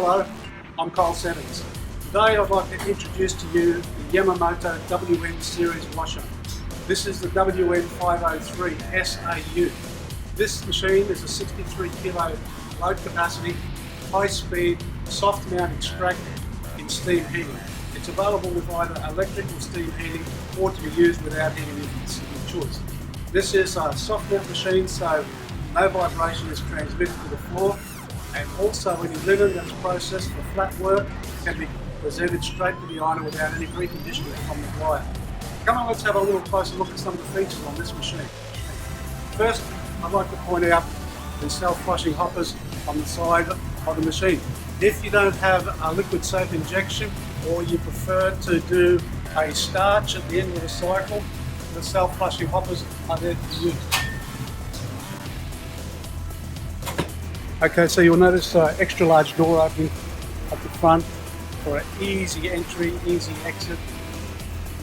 Hello, I'm Kyle Settings. Today I'd like to introduce to you the Yamamoto WN series washer. This is the WN503AU. This machine is a 63 kilo load capacity, high speed, soft mount extractor in steam heating. It's available with either electric or steam heating or to be used without heating if it's your choice. This is a soft mount machine, so no vibration is transmitted to the floor, and also any linen that's processed for flat work can be presented straight to the ironer without any preconditioning from the dryer. Come on, let's have a little closer look at some of the features on this machine. First, I'd like to point out the self-flushing hoppers on the side of the machine. If you don't have a liquid soap injection or you prefer to do a starch at the end of the cycle, the self-flushing hoppers are there to be used. Okay, so you'll notice extra large door opening at the front for an easy entry, easy exit.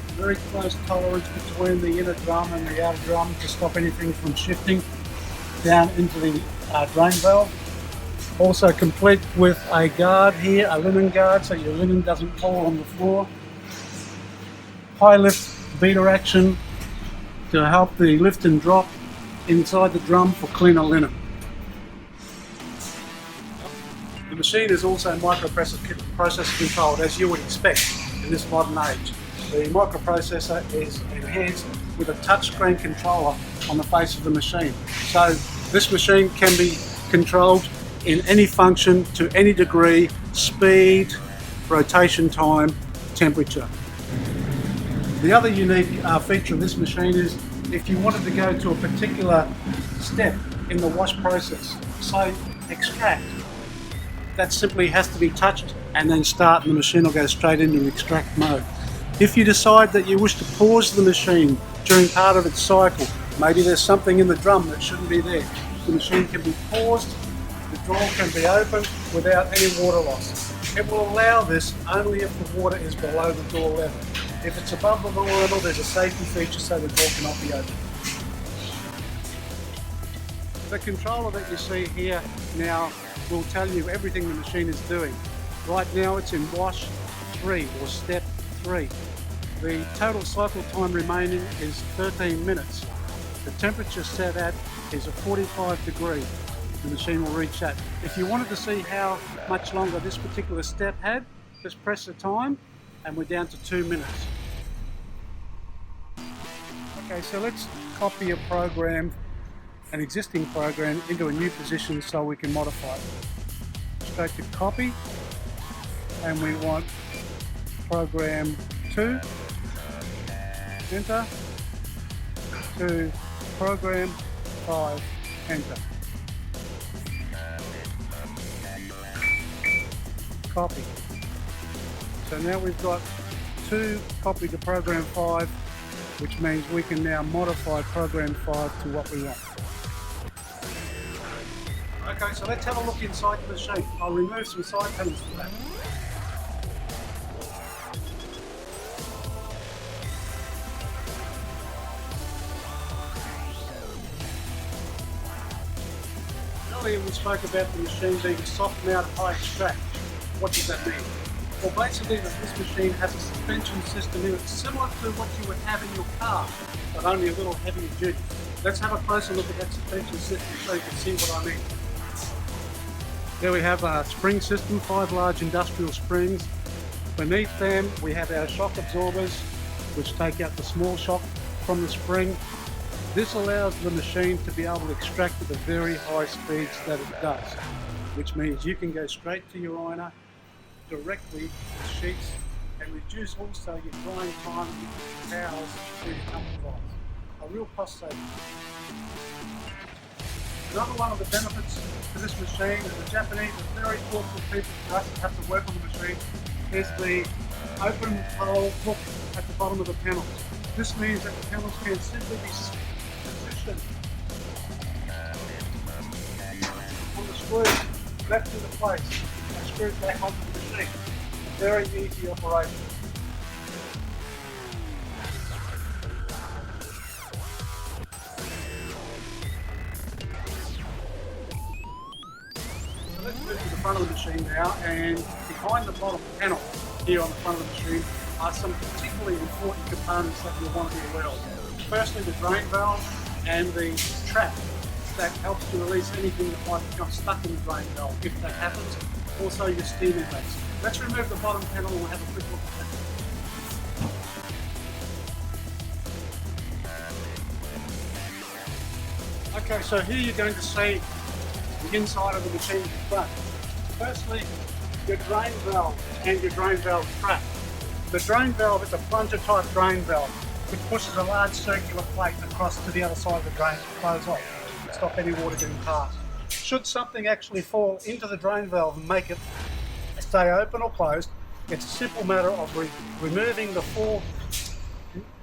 Very close tolerance between the inner drum and the outer drum to stop anything from shifting down into the drain valve. Also complete with a guard here, a linen guard, so your linen doesn't fall on the floor. High lift beater action to help the lift and drop inside the drum for cleaner linen. The machine is also microprocessor controlled, as you would expect in this modern age. The microprocessor is enhanced with a touchscreen controller on the face of the machine. So this machine can be controlled in any function to any degree, speed, rotation time, temperature. The other unique feature of this machine is if you wanted to go to a particular step in the wash process, say extract, that simply has to be touched and then start, and the machine will go straight into extract mode. If you decide that you wish to pause the machine during part of its cycle, maybe there's something in the drum that shouldn't be there, the machine can be paused, the drawer can be opened without any water loss. It will allow this only if the water is below the door level. If it's above the door level, there's a safety feature so the door cannot be opened. The controller that you see here now will tell you everything the machine is doing. Right now it's in wash 3 or step 3. The total cycle time remaining is 13 minutes. The temperature set at is a 45 degree. The machine will reach that. If you wanted to see how much longer this particular step had, just press the time and we're down to 2 minutes. Okay, so let's copy a program, an existing program, into a new position so we can modify it. Straight to copy, and we want program 2, enter, to program 5, enter. Copy. So now we've got 2 copied to program 5, which means we can now modify program 5 to what we want. Okay, so let's have a look inside the machine. I'll remove some side panels for that. Earlier we spoke about the machine being soft mount high extract. What does that mean? Well, basically this machine has a suspension system in it similar to what you would have in your car, but only a little heavier duty. Let's have a closer look at that suspension system so you can see what I mean. There we have a spring system, 5 large industrial springs. Beneath them we have our shock absorbers, which take out the small shock from the spring. This allows the machine to be able to extract at the very high speeds that it does, which means you can go straight to your ironer directly to the sheets and reduce also your drying time with towels to your comfort. A real cost saving. Another one of the benefits to this machine, and the Japanese are very thoughtful people for us to have to work on the machine, is the open hole hook at the bottom of the panels. This means that the panels can simply be positioned on the screws left into place and screwed back onto the machine. A very easy operation. Let's move to the front of the machine now, and behind the bottom panel here on the front of the machine are some particularly important components that you'll want to be aware of. Firstly, the drain valve and the trap that helps to release anything that might become stuck in the drain valve if that happens. Also your steam inlets. Let's remove the bottom panel and we'll have a quick look at that. Okay, so here you're going to see the inside of the machine in front. Firstly, your drain valve and your drain valve trap. The drain valve is a plunger type drain valve which pushes a large circular plate across to the other side of the drain to close off and stop any water getting past. Should something actually fall into the drain valve and make it stay open or closed, it's a simple matter of removing the 4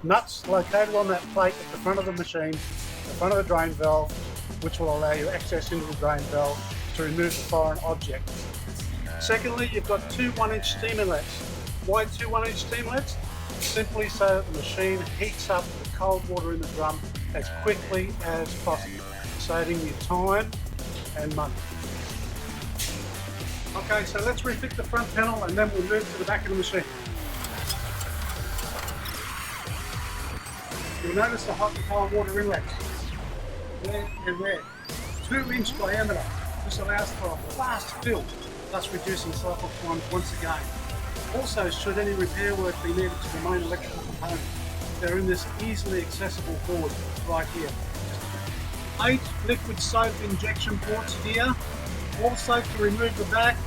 nuts located on that plate at the front of the machine, the front of the drain valve, which will allow you access into the drain valve to remove the foreign object. Secondly, you've got 2 1-inch steam inlets. Why 2 1-inch steam inlets? Simply so that the machine heats up the cold water in the drum as quickly as possible, saving you time and money. Okay, so let's refit the front panel and then we'll move to the back of the machine. You'll notice the hot and cold water inlets. There and there. 2-inch diameter. This allows for a fast fill, thus reducing cycle times once again. Also, should any repair work be needed to the main electrical component, they're in this easily accessible board right here. 8 liquid soap injection ports here. Also, to remove the back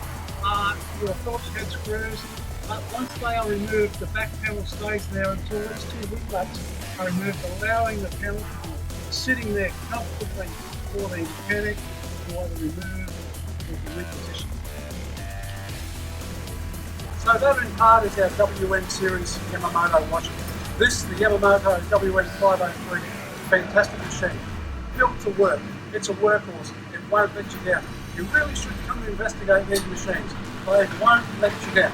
are your Phillips head screws, but once they are removed, the back panel stays there until these 2 winglets are removed, allowing the panel to be sitting there comfortably for the mechanic to either remove or to reposition. So that in part is our WN series Yamamoto washer. This, the Yamamoto WN503, fantastic machine. Built to work. It's a workhorse. It won't let you down. You really should come and investigate these machines. They won't let you down.